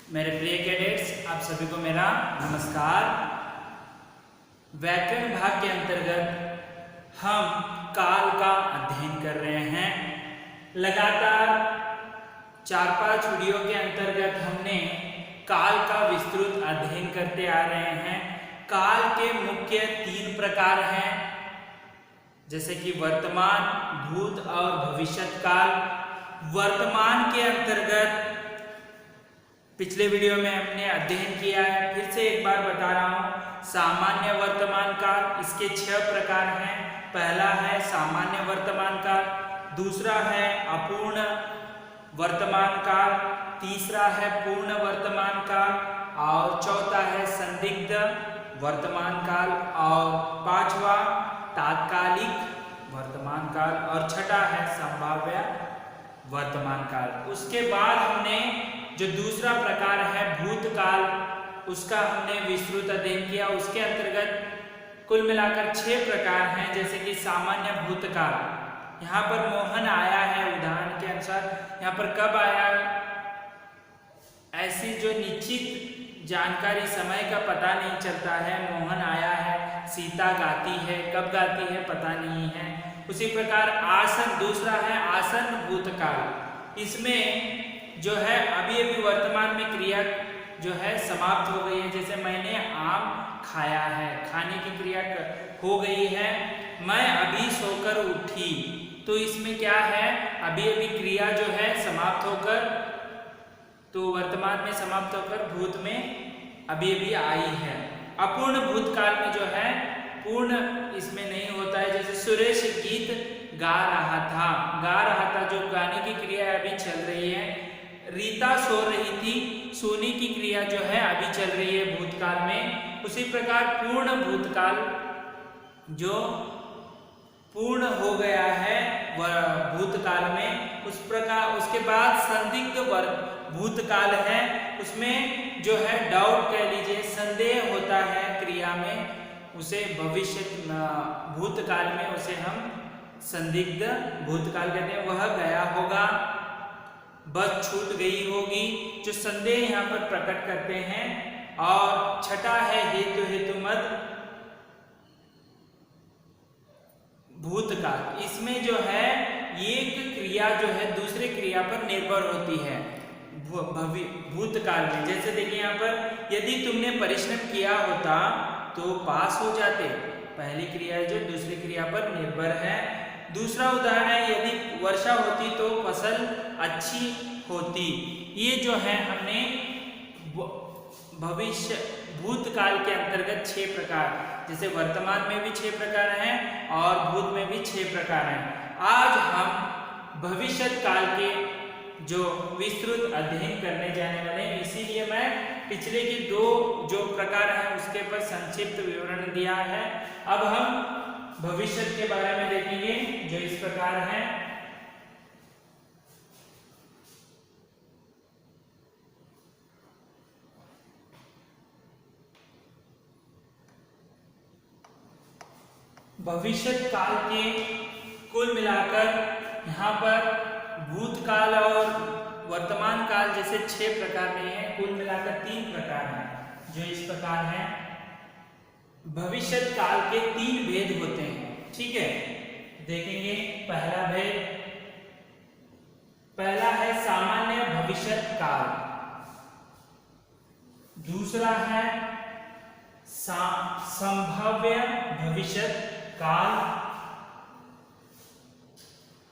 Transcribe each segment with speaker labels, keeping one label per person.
Speaker 1: मेरे प्रिय कैडेट्स, आप सभी को मेरा नमस्कार। व्याकरण भाग के अंतर्गत हम काल का अध्ययन कर रहे हैं। लगातार 4-5 वीडियो के अंतर्गत हमने काल का विस्तृत अध्ययन करते आ रहे हैं। काल के मुख्य 3 प्रकार हैं, जैसे कि वर्तमान, भूत और भविष्यत काल। वर्तमान के अंतर्गत पिछले वीडियो में हमने अध्ययन किया है, फिर से एक बार बता रहा हूँ। सामान्य वर्तमान काल, इसके 6 प्रकार हैं। पहला है सामान्य वर्तमान काल, दूसरा है अपूर्ण वर्तमान काल, तीसरा है पूर्ण वर्तमान काल और चौथा है संदिग्ध वर्तमान काल और पांचवा तात्कालिक वर्तमान काल और छठा है संभाव्य वर्तमान काल। उसके बाद हमने जो दूसरा प्रकार है भूतकाल, उसका हमने विस्तृत अध्ययन किया। उसके अंतर्गत कुल मिलाकर 6 प्रकार हैं, जैसे कि सामान्य भूतकाल। यहाँ पर मोहन आया है, उदाहरण के अनुसार यहाँ पर कब आया, ऐसी जो निश्चित जानकारी समय का पता नहीं चलता है। मोहन आया है, सीता गाती है, कब गाती है पता नहीं है। उसी प्रकार आसन, दूसरा है आसन भूतकाल। इसमें जो है अभी वर्तमान में क्रिया जो है समाप्त हो गई है। जैसे मैंने आम खाया है, खाने की क्रिया हो गई है। मैं अभी सोकर उठी, तो इसमें क्या है, अभी क्रिया जो है समाप्त होकर, तो वर्तमान में समाप्त होकर भूत में अभी आई है। अपूर्ण भूतकाल में जो है पूर्ण इसमें नहीं होता है। जैसे सुरेश गीत गा रहा था, जो गाने की क्रिया अभी चल रही है। रीता सो रही थी, सोने की क्रिया जो है अभी चल रही है भूतकाल में। उसी प्रकार पूर्ण भूतकाल जो पूर्ण हो गया है भूतकाल में, उस प्रकार उसके बाद संदिग्ध भूतकाल है। उसमें जो है डाउट कह लीजिए, संदेह होता है क्रिया में, उसे भविष्य भूतकाल में उसे हम संदिग्ध भूतकाल कहते हैं। वह गया होगा, बस छूट गई होगी, जो संदेह यहाँ पर प्रकट करते हैं। और छठा है हेतु मत भूतकाल। इसमें जो है एक क्रिया जो है दूसरे क्रिया पर निर्भर होती है भूतकाल में। जैसे देखिए यहाँ पर, यदि तुमने परिश्रम किया होता तो पास हो जाते। पहली क्रिया जो दूसरी क्रिया पर निर्भर है। दूसरा उदाहरण है, यदि वर्षा होती तो फसल अच्छी होती। ये जो है हमने भविष्य भूतकाल के अंतर्गत 6 प्रकार, जैसे वर्तमान में भी 6 प्रकार हैं और भूत में भी 6 प्रकार हैं। आज हम भविष्य काल के जो विस्तृत अध्ययन करने जाने वाले हैं, इसीलिए मैं पिछले की 2 जो प्रकार हैं उसके पर संक्षिप्त विवरण दिया है। अब हम भविष्य के बारे में देखेंगे, जो इस प्रकार है। भविष्य काल के कुल मिलाकर यहाँ पर भूतकाल और वर्तमान काल जैसे 6 प्रकार नहीं है, कुल मिलाकर 3 प्रकार हैं, जो इस प्रकार हैं। भविष्य काल के 3 भेद होते हैं, ठीक है, देखेंगे। पहला भेद, पहला है सामान्य भविष्य काल, दूसरा है संभाव्य भविष्य काल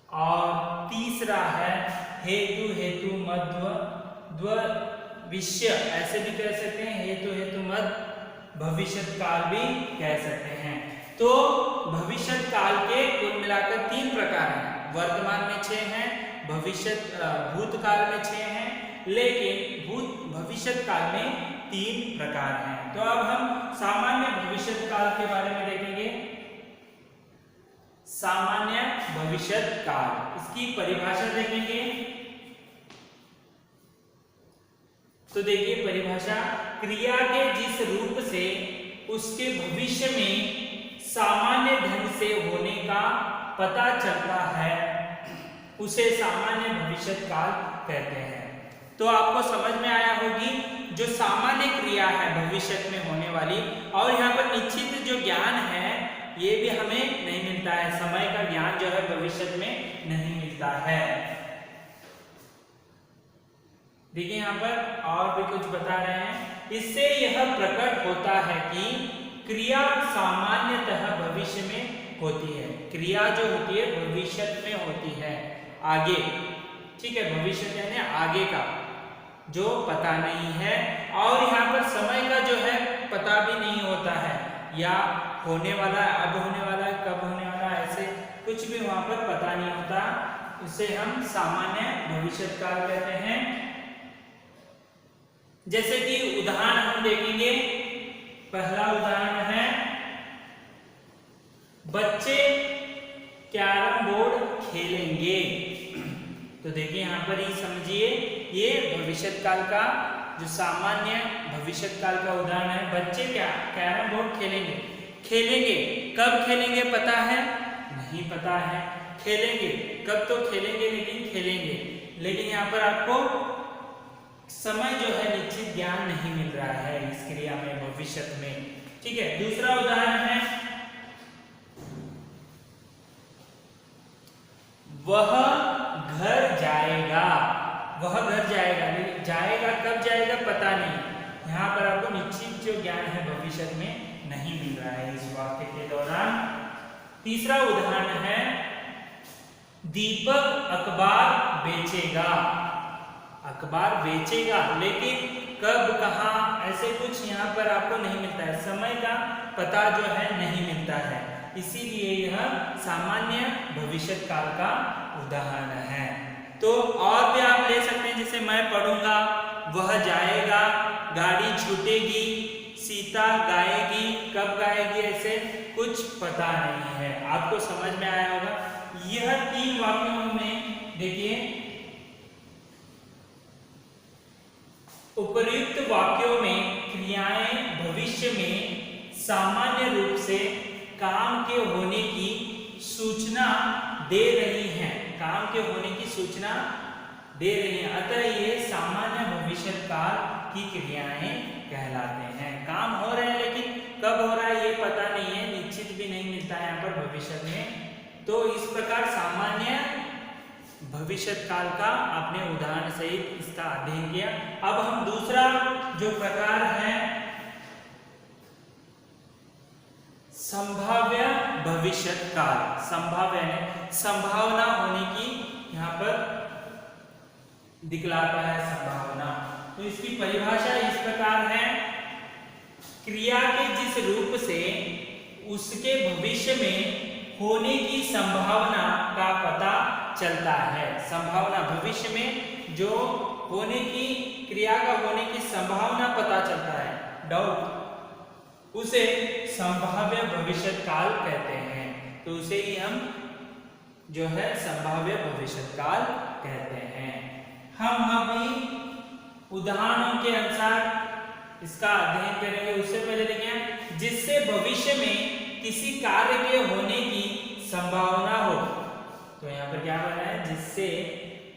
Speaker 1: और तीसरा है हेतु मध्य विषय, ऐसे भी कह सकते हैं, हेतु मध्य भविष्य काल भी कह सकते हैं। तो भविष्य काल के कुल मिलाकर 3 प्रकार हैं। वर्तमान में 6 हैं, भविष्य भूतकाल में 6 हैं, लेकिन भविष्य काल में 3 प्रकार हैं। तो अब हम सामान्य भविष्य काल के बारे में देखेंगे। सामान्य भविष्य काल, इसकी परिभाषा देखेंगे। तो देखिए परिभाषा, क्रिया के जिस रूप से उसके भविष्य में सामान्य ढंग से होने का पता चलता है, उसे सामान्य भविष्य काल कहते हैं। तो आपको समझ में आया होगी जो सामान्य क्रिया है भविष्य में होने वाली, और यहाँ पर निश्चित जो ज्ञान है ये भी हमें नहीं मिलता है। समय का ज्ञान जो है भविष्य में नहीं मिलता है। देखिए यहाँ पर और भी कुछ बता रहे हैं। इससे यह प्रकट होता है कि क्रिया सामान्यतः भविष्य में होती है। क्रिया जो होती है भविष्य में होती है, आगे, ठीक है, भविष्य यानी आगे का जो पता नहीं है। और यहाँ पर समय का जो है पता भी नहीं होता है, या होने वाला है, अब होने वाला है, कब होने वाला है, ऐसे कुछ भी वहां पर पता नहीं होता। इसे हम सामान्य भविष्य काल कहते हैं। जैसे कि उदाहरण हम देखेंगे। पहला उदाहरण है, बच्चे कैरम बोर्ड खेलेंगे। तो देखिए यहाँ पर ही समझिए, ये भविष्य काल का जो सामान्य भविष्य काल का उदाहरण है। बच्चे क्या कैरम बोर्ड खेलेंगे। खेलेंगे कब खेलेंगे पता है? नहीं पता है। खेलेंगे कब, तो खेलेंगे, लेकिन खेलेंगे, लेकिन यहाँ पर आपको समय जो है निश्चित ज्ञान नहीं मिल रहा है इस क्रिया में भविष्य में, ठीक है। दूसरा उदाहरण है, वह घर जाएगा। वह घर जाएगा, लेकिन जाएगा कब जाएगा पता नहीं। यहाँ पर आपको निश्चित जो ज्ञान है भविष्य में नहीं मिल रहा है इस वाक्य के दौरान। तीसरा उदाहरण है, दीपक अखबार बेचेगा। अखबार बेचेगा, लेकिन कब, कहाँ, ऐसे कुछ यहाँ पर आपको नहीं मिलता है। समय का पता जो है नहीं मिलता है, इसीलिए यह सामान्य भविष्य काल का उदाहरण है। तो और भी आप ले सकते हैं, जैसे मैं पढ़ूंगा, वह जाएगा, गाड़ी छूटेगी, सीता गाएगी, कब गाएगी, ऐसे कुछ पता नहीं है। आपको समझ में आया होगा। यह 3 वाक्यों में देखिए, उपर्युक्त वाक्यों में क्रियाएं भविष्य में सामान्य रूप से काम के होने की सूचना दे रही हैं। काम के होने की सूचना दे रही हैं, अतः ये सामान्य भविष्य काल की क्रियाएं कहलाते हैं। काम हो रहे हैं, लेकिन कब हो रहा है ये पता नहीं है, निश्चित भी नहीं मिलता है यहाँ पर भविष्य में। तो इस प्रकार सामान्य भविष्य काल का आपने उदाहरण सहित इसका अध्ययन किया। अब हम दूसरा जो प्रकार है, संभाव्य भविष्य काल। संभाव्य है संभावना होने की, यहाँ पर दिखलाता है संभावना। तो इसकी परिभाषा इस प्रकार है, क्रिया के जिस रूप से उसके भविष्य में होने की संभावना का पता चलता है। संभावना, भविष्य में जो होने की, क्रिया का होने की संभावना पता चलता है, डाउट, उसे संभाव्य भविष्य काल कहते हैं। तो उसे ही हम जो है संभाव्य भविष्य काल कहते हैं। हम अभी उदाहरणों के अनुसार इसका अध्ययन करेंगे। उससे पहले देखिए, जिससे भविष्य में किसी कार्य के होने की संभावना हो। तो यहाँ पर क्या बना है, जिससे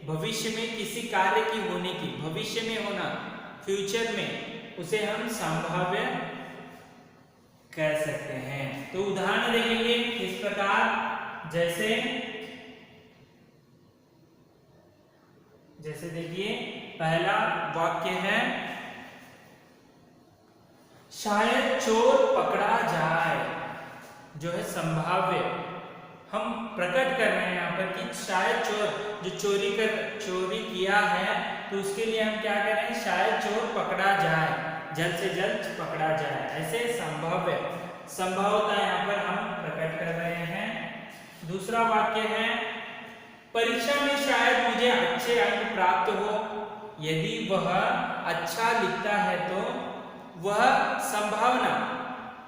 Speaker 1: भविष्य में किसी कार्य की होने की, भविष्य में होना, फ्यूचर में, उसे हम संभाव्य कह सकते हैं। तो उदाहरण देखेंगे इस प्रकार, जैसे देखिए, पहला वाक्य है, शायद चोर पकड़ा जाए। जो है संभाव्य, हम प्रकट कर रहे हैं यहाँ पर कि शायद चोर जो चोरी किया है, तो उसके लिए हम क्या कर रहे हैं, शायद चोर पकड़ा जाए, जल्द से जल्द पकड़ा जाए। ऐसे संभाव्य, संभावता यहाँ पर हम प्रकट कर रहे हैं। दूसरा वाक्य है, परीक्षा में शायद मुझे अच्छे अंक प्राप्त हो। यदि वह अच्छा लिखता है तो वह संभावना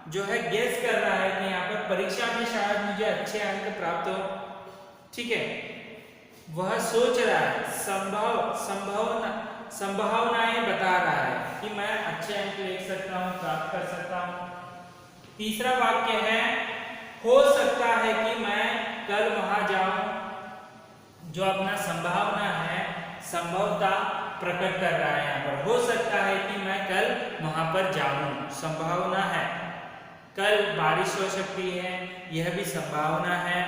Speaker 1: जो है गेस कर रहा है कि यहाँ पर परीक्षा में शायद मुझे अच्छे अंक प्राप्त हो, ठीक है। वह सोच रहा है, संभावनाएं बता रहा है कि मैं अच्छे अंक ले सकता हूँ, प्राप्त कर सकता हूँ। तीसरा वाक्य है, हो सकता है कि मैं कल वहां जाऊं। जो अपना संभावना है, संभवता प्रकट कर रहा है यहाँ पर। हो सकता है कि मैं कल वहां पर जाऊं, संभावना है। कल बारिश हो सकती है, यह भी संभावना है।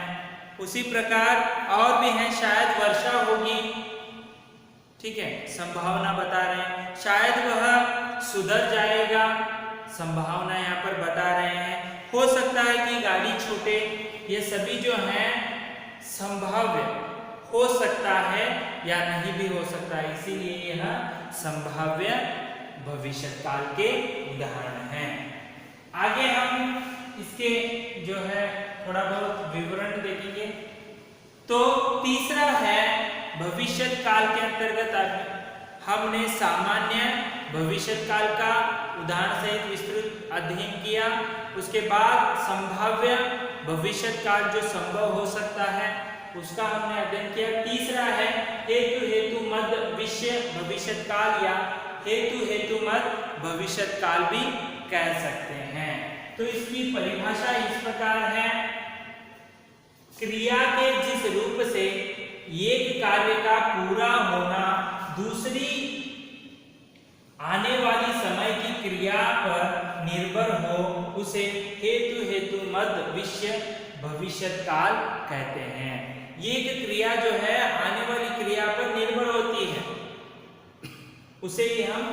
Speaker 1: उसी प्रकार और भी है, शायद वर्षा होगी, ठीक है, संभावना बता रहे हैं। शायद वह सुधर जाएगा, संभावना यहाँ पर बता रहे हैं। हो सकता है कि गाड़ी छूटे, ये सभी जो हैं संभाव्य, हो सकता है या नहीं भी हो सकता है, इसीलिए यह संभाव्य भविष्यकाल के उदाहरण हैं। आगे हम इसके जो है थोड़ा बहुत विवरण देखेंगे। तो तीसरा है भविष्यकाल के अंतर्गत हमने सामान्य भविष्यकाल का उदाहरण सहित विस्तृत अध्ययन किया। उसके बाद संभाव्य भविष्यकाल जो संभव हो सकता है उसका हमने अध्ययन किया। तीसरा है हेतु मद विषय भविष्यकाल या हेतु मद भविष्यकाल भी कह सकते हैं। तो इसकी परिभाषा इस प्रकार है, क्रिया के जिस रूप से एक कार्य का पूरा होना दूसरी आने वाली समय की क्रिया पर निर्भर हो उसे हेतु मद विषय भविष्यकाल कहते हैं। ये एक क्रिया जो है आने वाली क्रिया पर निर्भर होती है, उसे ही हम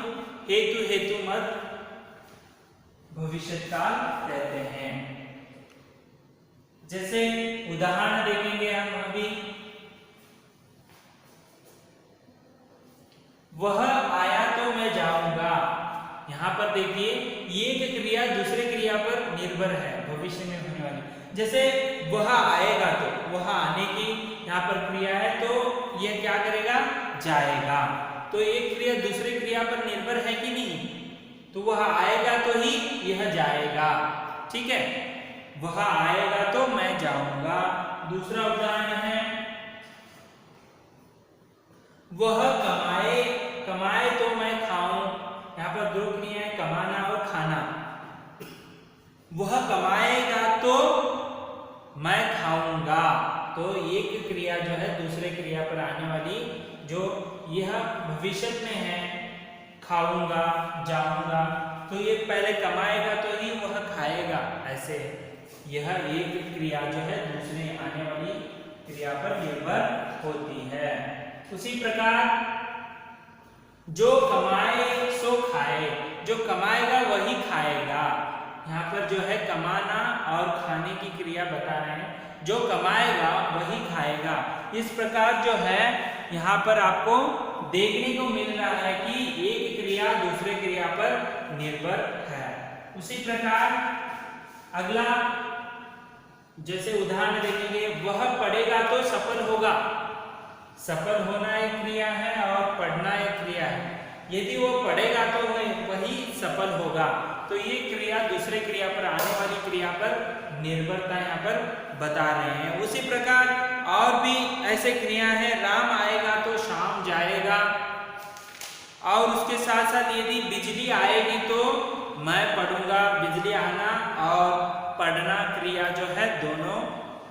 Speaker 1: हेतु मद भविष्यकाल कहते हैं। जैसे उदाहरण देखेंगे हम अभी, वह आया तो मैं जाऊंगा। यहां पर देखिए एक क्रिया दूसरे क्रिया पर निर्भर है, भविष्य में होने वाली। जैसे वह आएगा, तो वह आने की यहाँ पर क्रिया है, तो यह क्या करेगा, जाएगा। तो एक क्रिया दूसरे क्रिया पर निर्भर है कि नहीं, तो वह आएगा तो ही यह जाएगा, ठीक है। वह आएगा तो मैं जाऊंगा। दूसरा उदाहरण है, वह कमाए तो मैं खाऊं। यहाँ पर दो क्रियाएं, कमाना और खाना। वह कमाएगा तो मैं खाऊंगा, तो एक क्रिया जो है दूसरे क्रिया पर आने वाली, जो यह भविष्य में है, खाऊंगा, जाऊंगा, तो ये पहले कमाएगा तो ही वह खाएगा, ऐसे यह एक क्रिया जो है दूसरे आने वाली क्रिया पर निर्भर होती है। उसी प्रकार जो कमाए सो खाए, जो कमाएगा वही खाएगा। यहाँ पर जो है कमाना और खाने की क्रिया बता रहे हैं, जो कमाएगा वही खाएगा। इस प्रकार जो है यहाँ पर आपको देखने को मिल रहा है कि एक क्रिया दूसरे क्रिया पर निर्भर है। उसी प्रकार अगला जैसे उदाहरण देखेंगे, वह पढ़ेगा तो सफल होगा। सफल होना एक क्रिया है और पढ़ना एक क्रिया है। यदि वो पढ़ेगा तो वही सफल होगा, तो ये क्रिया दूसरे क्रिया पर आने वाली क्रिया पर निर्भरता यहाँ पर बता रहे हैं। उसी प्रकार और भी ऐसे क्रिया है, राम आएगा तो शाम जाएगा। और उसके साथ साथ यदि बिजली आएगी तो मैं पढ़ूंगा। बिजली आना और पढ़ना क्रिया जो है दोनों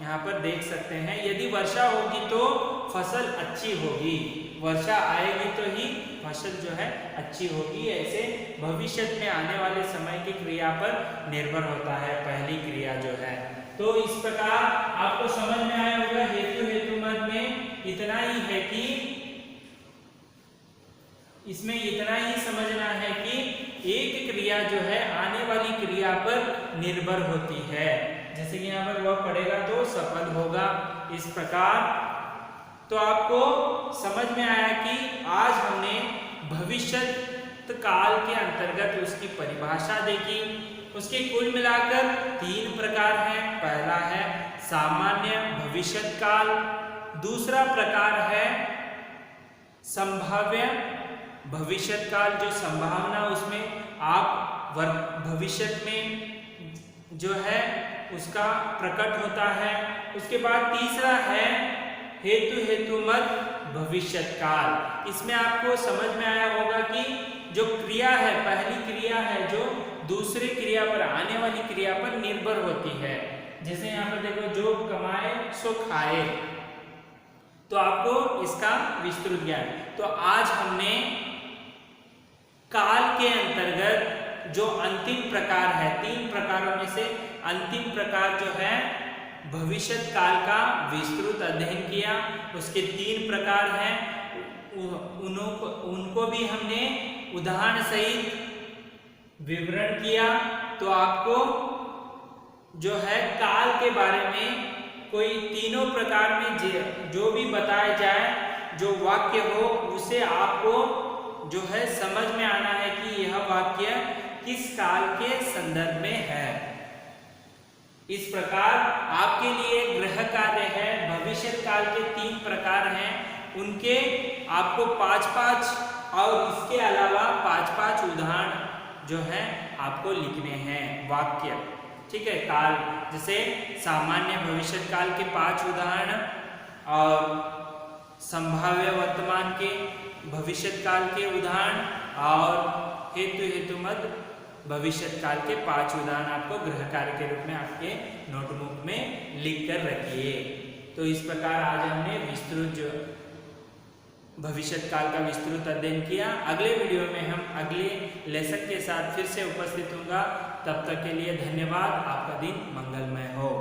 Speaker 1: यहाँ पर देख सकते हैं। यदि वर्षा होगी तो फसल अच्छी होगी, वर्षा आएगी तो ही फसल जो है अच्छी होगी। ऐसे भविष्य में आने वाले समय की क्रिया पर निर्भर होता है पहली क्रिया जो है। तो इस प्रकार आपको समझ में आया होगा। हेतु मद में इतना ही है कि इसमें इतना ही समझना है कि एक क्रिया जो है आने वाली क्रिया पर निर्भर होती है। जैसे कि यहाँ पर वह पढ़ेगा तो सफल होगा, इस प्रकार। तो आपको समझ में आया कि आज हमने भविष्य काल के अंतर्गत उसकी परिभाषा देखी। उसके कुल मिलाकर 3 प्रकार हैं। पहला है सामान्य भविष्य काल, दूसरा प्रकार है संभाव्य भविष्य काल, जो संभावना उसमें आप भविष्य में जो है उसका प्रकट होता है। उसके बाद तीसरा है हेतु मद भविष्य काल। इसमें आपको समझ में आया होगा कि जो क्रिया है, पहली क्रिया है जो दूसरी क्रिया पर आने वाली क्रिया पर निर्भर होती है। जैसे यहाँ पर देखो, जो कमाए सो खाए, तो आपको इसका विस्तृत ज्ञान। तो आज हमने काल के अंतर्गत जो अंतिम प्रकार है, 3 प्रकारों में से अंतिम प्रकार जो है भविष्य काल का विस्तृत अध्ययन किया। उसके 3 प्रकार हैं, उनको भी हमने उदाहरण सहित विवरण किया। तो आपको जो है काल के बारे में कोई तीनों प्रकार में जो भी बताया जाए, जो वाक्य हो, उसे आपको जो है समझ में आना है कि यह वाक्य किस काल के संदर्भ में है। इस प्रकार आपके लिए गृह कार्य है, भविष्य काल के 3 प्रकार हैं, उनके आपको 5-5 और इसके अलावा 5-5 उदाहरण जो है आपको लिखने हैं वाक्य, ठीक है। काल जैसे सामान्य भविष्य काल के 5 उदाहरण और संभाव्य वर्तमान के भविष्य काल के उदाहरण और हेतुमद भविष्य काल के 5 उदाहरण आपको गृह कार्य के रूप में आपके नोटबुक में लिख कर रखिए। तो इस प्रकार आज हमने विस्तृत भविष्य काल का विस्तृत अध्ययन किया। अगले वीडियो में हम अगले लेसन के साथ फिर से उपस्थित होंगे। तब तक के लिए धन्यवाद। आपका दिन मंगलमय हो।